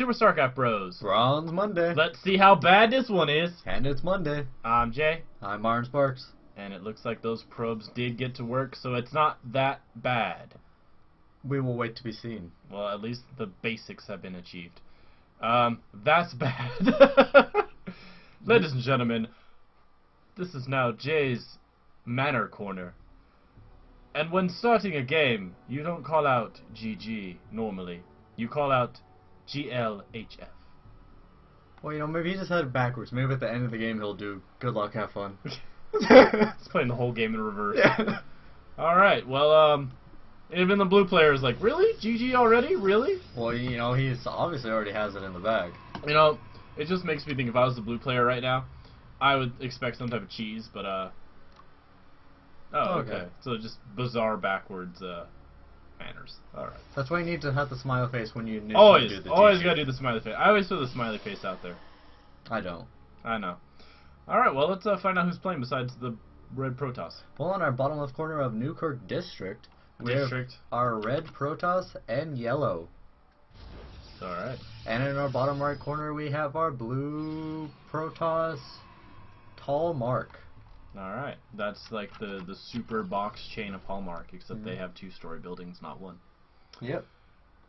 Super StarCraft Bros. Bronze Monday. Let's see how bad this one is. And it's Monday. I'm Jay. I'm Myron Sparks. And it looks like those probes did get to work, so it's not that bad. We will wait to be seen. Well, at least the basics have been achieved. That's bad. Ladies and gentlemen, this is now Jay's Manor Corner. And when starting a game, you don't call out GG normally. You call out GLHF. Well, you know, maybe he just had it backwards. Maybe at the end of the game he'll do good luck, have fun. He's playing the whole game in reverse. Yeah. Alright, well, even the blue player is like, really? GG already? Really? Well, you know, he's obviously already has it in the bag. You know, it just makes me think if I was the blue player right now, I would expect some type of cheese, but, oh, okay. So just bizarre backwards, manners. Alright. That's why you need to have the smiley face when you need always, to do the always gotta do the smiley face. I always throw the smiley face out there. I don't. I know. Alright, well, let's find out who's playing besides the red Protoss. Well, on our bottom left corner of Newkirk District, we have our red Protoss and yellow. Alright. And in our bottom right corner, we have our blue Protoss tallmark. Alright, that's like the super box chain of Hallmark, except they have 2-story buildings, not one. Yep.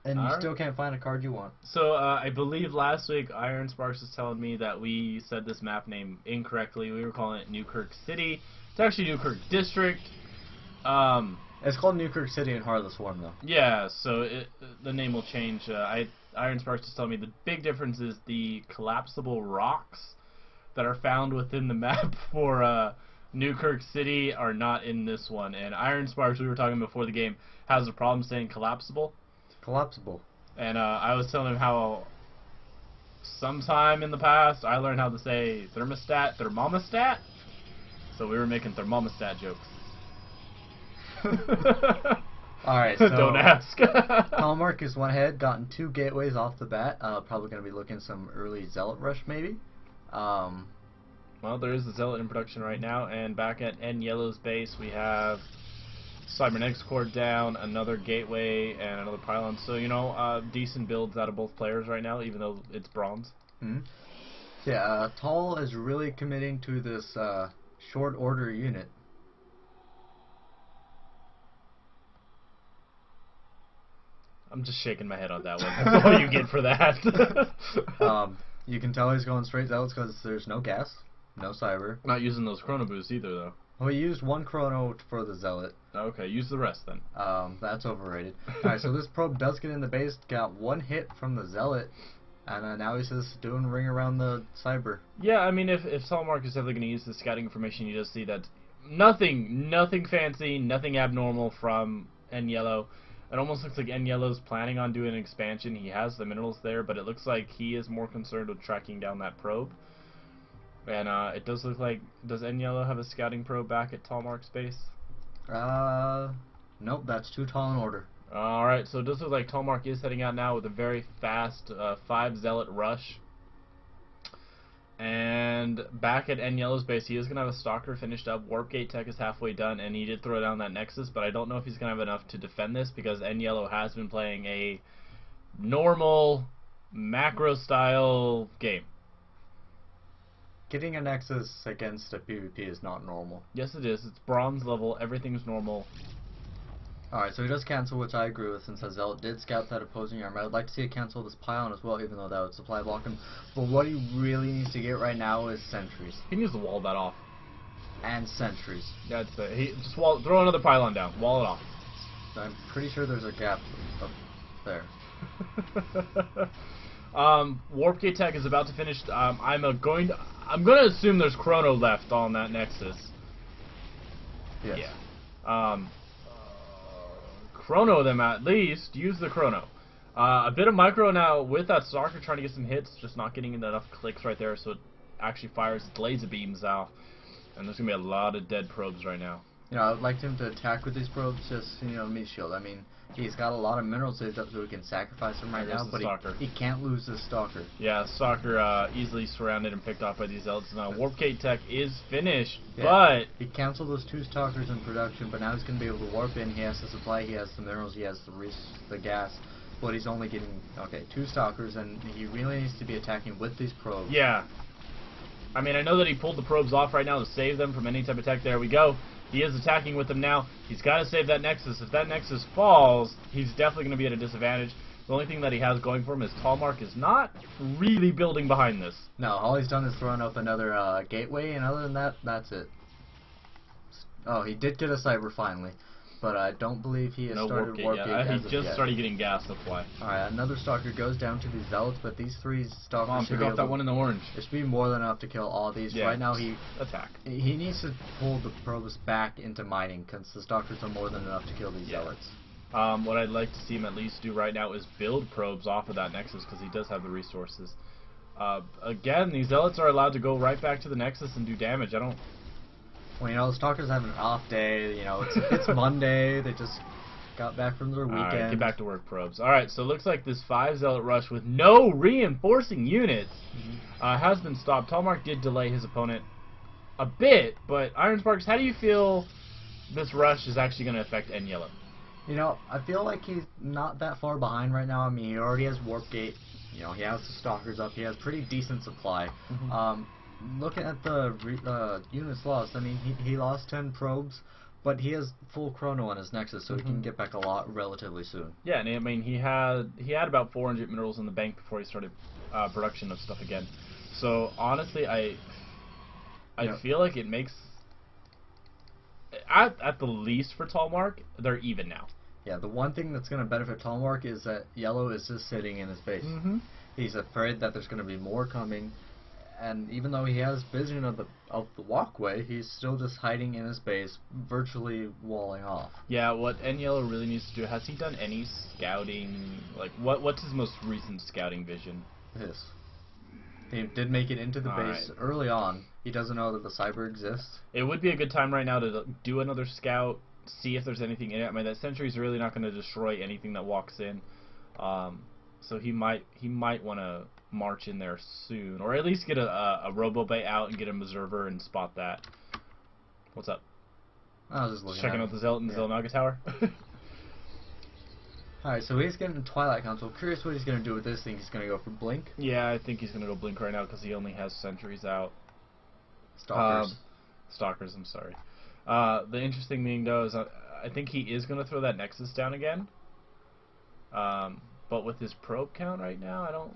And you still can't find a card you want. So, I believe last week Iron Sparks was telling me that we said this map name incorrectly. We were calling it Newkirk City. It's actually Newkirk District. It's called Newkirk City in Heart of the Swarm, though. Yeah, so the name will change. Iron Sparks was telling me the big difference is the collapsible rocks that are found within the map for Newkirk City are not in this one. And Iron Sparks, we were talking before the game, has a problem saying collapsible. Collapsible. And I was telling him how sometime in the past I learned how to say thermostat. So we were making thermostat jokes. Alright, so don't ask. Tallmark is one ahead, gotten 2 gateways off the bat. Probably going to be looking some early Zealot rush, maybe. Well, there is a Zealot in production right now, and back at Nyellow's base we have Cybernetics core down, another gateway, and another pylon. So, you know, decent builds out of both players right now, even though it's bronze. Mm-hmm. Yeah, Tall is really committing to this short order unit. I'm just shaking my head on that one. That's all you get for that. You can tell he's going straight Zealots because there's no gas, no cyber. Not using those chrono boosts either, though. Well, he used 1 chrono for the Zealot. Okay, use the rest then. That's overrated. Alright, so this probe does get in the base, got 1 hit from the Zealot, and now he's just doing ring around the cyber. Yeah, I mean, if Tallmark is definitely going to use the scouting information, you just see that nothing fancy, nothing abnormal from Nyellow. It almost looks like Nyellow's planning on doing an expansion. He has the minerals there, but it looks like he is more concerned with tracking down that probe. And it does look like, does Nyellow have a scouting probe back at Tallmark's base? Nope, that's too tall an order. Alright, so it does look like Tallmark is heading out now with a very fast 5 Zealot rush. And back at Nyellow's base, he is going to have a Stalker finished up. Warp Gate Tech is halfway done, and he did throw down that Nexus, but I don't know if he's going to have enough to defend this, because Nyellow has been playing a normal, macro-style game. Getting a Nexus against a PvP is not normal. Yes, it is. It's bronze level. Everything's normal. Alright, so he does cancel, which I agree with, since Zealot did scout that opposing armor. I'd like to see it cancel this pylon as well, even though that would supply block him. But what he really needs to get right now is sentries. He needs to wall that off. And sentries. That's it. He just throw another pylon down. Wall it off. I'm pretty sure there's a gap up there. Warp Gate Tech is about to finish. I'm gonna assume there's chrono left on that Nexus. Yes. Yeah. Chrono them at least. Use the chrono. A bit of micro now with that Stalker trying to get some hits, just not getting enough clicks right there, so it actually fires its laser beams out. And there's gonna be a lot of dead probes right now. You know, I'd like him to attack with these probes, just, you know, meat shield. I mean, he's got a lot of minerals saved up so he can sacrifice them right now, but he can't lose this Stalker. Yeah, Stalker easily surrounded and picked off by these Zealots. Now, Warp Gate Tech is finished, yeah, but he canceled those 2 Stalkers in production, but now he's going to be able to warp in. He has the supply, he has the minerals, he has the gas. but he's only getting, okay, 2 Stalkers, and he really needs to be attacking with these probes. Yeah. I mean, I know that he pulled the probes off right now to save them from any type of attack. There we go. He is attacking with them now. He's got to save that Nexus. If that Nexus falls, he's definitely going to be at a disadvantage. The only thing that he has going for him is tallmark is not really building behind this. No, all he's done is thrown up another gateway, and other than that, that's it. Oh, he did get a Cyber finally, but I don't believe he has started Warp Gate He just started getting gas, that's why. Alright, another Stalker goes down to the Zealots, but these 3 Stalkers Come on, pick off that one in the orange. It should be more than enough to kill all these. Yeah. Right now, he needs to pull the probes back into mining, because the Stalkers are more than enough to kill these Zealots. What I'd like to see him at least do right now is build probes off of that Nexus, because he does have the resources. Again, these Zealots are allowed to go right back to the Nexus and do damage. I don't... Well, you know, the Stalkers have an off day, you know, it's Monday, they just got back from their weekend. Alright, get back to work, probes. Alright, so it looks like this 5 Zealot rush with no reinforcing units has been stopped. Tallmark did delay his opponent a bit, but Iron Sparks, how do you feel this rush is actually going to affect Nyellow? You know, I feel like he's not that far behind right now. I mean, he already has Warp Gate, you know, he has the Stalkers up, he has pretty decent supply. Looking at the units lost, I mean, he lost 10 probes, but he has full chrono on his Nexus, so he can get back a lot relatively soon. Yeah, and I mean, he had about 400 minerals in the bank before he started production of stuff again. So honestly, I feel like it makes at the least for Tallmark, they're even now. Yeah, the one thing that's going to benefit Tallmark is that Nyellow is just sitting in his base. He's afraid that there's going to be more coming. And even though he has vision of the walkway, he's still just hiding in his base, virtually walling off. Yeah, what Nyellow really needs to do, has he done any scouting? Like, what's his most recent scouting vision? This. He did make it into the base early on. He doesn't know that the Cyber exists. It would be a good time right now to do another scout, see if there's anything in it. I mean, that sentry's really not going to destroy anything that walks in. So he might want to march in there soon, or at least get a Robo-Bay out and get an observer and spot that. What's up? I was just looking checking out the Zealot in the Zelnaga Tower. Alright, so he's getting Twilight Council. Curious what he's going to do with this thing. He's going to go for Blink? Yeah, I think he's going to go Blink right now because he only has sentries out. Stalkers. Stalkers, I'm sorry. The interesting thing, though, is I think he is going to throw that Nexus down again. But with his probe count right now, I don't...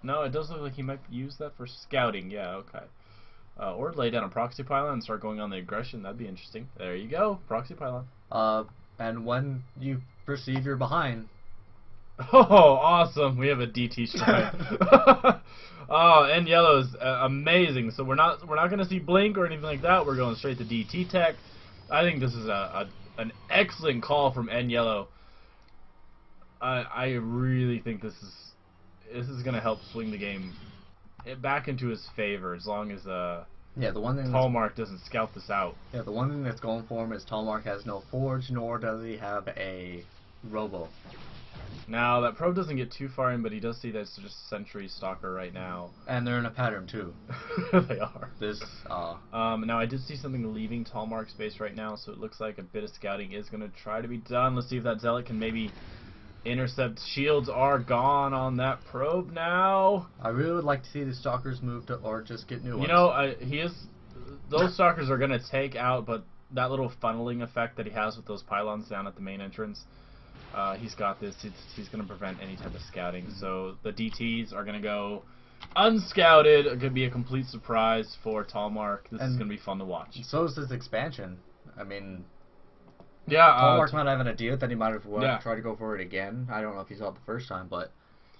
No, it does look like he might use that for scouting. Yeah, okay. Or lay down a proxy pylon and start going on the aggression. That'd be interesting. There you go, proxy pylon. And when you perceive you're behind... Oh, awesome! We have a DT strike. Oh, Nyellow is amazing. So we're not going to see Blink or anything like that. We're going straight to DT tech. I think this is an excellent call from Nyellow. I really think this is going to help swing the game back into his favor as long as yeah, the one thing Tallmark doesn't scout this out. Yeah, the one thing that's going for him is Tallmark has no forge, nor does he have a robo. Now that probe doesn't get too far in, but he does see that it's just Sentry Stalker right now. And they're in a pattern too. They are. Now I did see something leaving Tallmark's base right now, so it looks like a bit of scouting is going to try to be done. Let's see if that Zealot can maybe intercept. Shields are gone on that probe now. I really would like to see the Stalkers move to, or just get new ones. You know, those Stalkers are going to take out, but that little funneling effect that he has with those pylons down at the main entrance, he's got this. He's going to prevent any type of scouting. So the DTs are going to go unscouted. It could be a complete surprise for Tallmark. This is going to be fun to watch. So is this expansion. I mean... Yeah, Tallmark might have an idea that he might have tried to go for it again. I don't know if he saw it the first time, but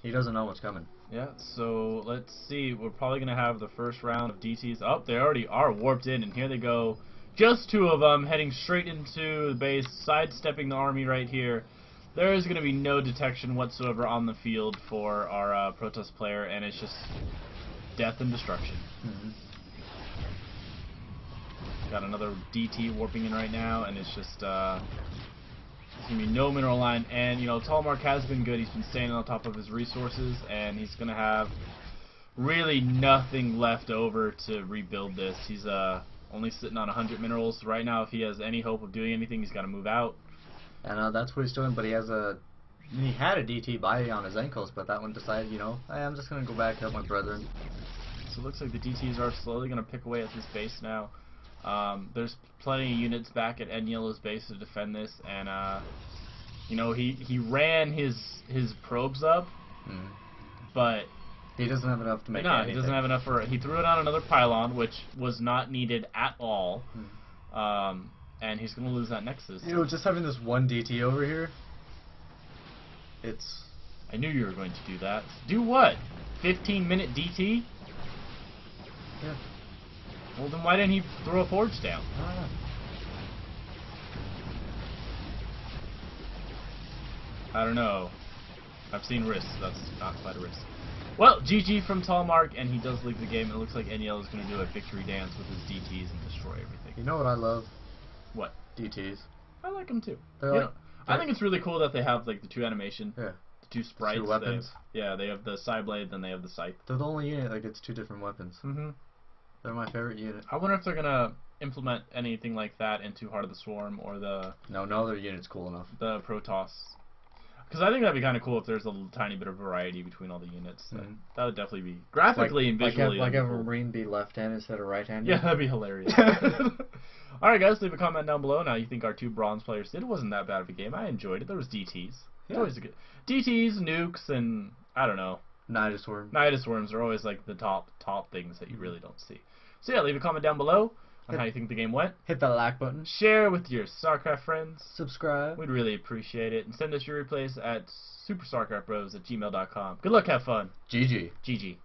he doesn't know what's coming. Yeah, so let's see. We're probably going to have the first round of DTs. Oh, they already are warped in, and here they go. Just 2 of them heading straight into the base, sidestepping the army right here. There is going to be no detection whatsoever on the field for our Protest player, and it's just death and destruction. Got another DT warping in right now, and it's just there's gonna be no mineral line. And you know, Tallmark has been good. He's been staying on top of his resources, and he's gonna have really nothing left over to rebuild this. He's only sitting on 100 minerals right now. If he has any hope of doing anything, he's got to move out. And that's what he's doing. But he has a he had a DT by on his ankles, but that one decided, you know, hey, I'm just gonna go back help my brethren. So it looks like the DTs are slowly going to pick away at this base now. There's plenty of units back at Nyellow's base to defend this, and you know, he ran his probes up, but he doesn't have enough to make no, anything. he doesn't have enough for. He threw it on another pylon, which was not needed at all, and he's going to lose that Nexus. You know, just having this one DT over here, it's. I knew you were going to do that. Do what? 15-minute DT? Yeah. Well, then why didn't he throw a forge down? I don't know. I don't know. I've seen risks. That's not quite a risk. Well, GG from tallmark, and he does leave the game. It looks like Nyellow is going to do a victory dance with his DTs and destroy everything. You know what I love? What? DTs. I like them too. They're like. I think it's really cool that they have like the two animation. Yeah. The two sprites. Two weapons. They have the side blade, then they have the scythe. They're the only unit that gets two different weapons. Mm-hmm. They're my favorite unit. I wonder if they're gonna implement anything like that into Heart of the Swarm or the. No other unit's cool enough. The Protoss. Because I think that'd be kind of cool if there's a tiny bit of variety between all the units. That would definitely be graphically and visually. Like have a cool. Marine be left-handed instead of right-handed. Yeah, that'd be hilarious. Alright guys, leave a comment down below now you think our two bronze players did. It wasn't that bad of a game. I enjoyed it. There was DTs. It's always a good DTs, nukes, and I don't know. Nidus Worm. Nidus Worms are always like the top things that you really don't see. So yeah, leave a comment down below on how you think the game went. Hit the like button. Share with your StarCraft friends. Subscribe. We'd really appreciate it. And send us your replays at SuperStarcraftBros@gmail.com. Good luck, have fun. GG. GG.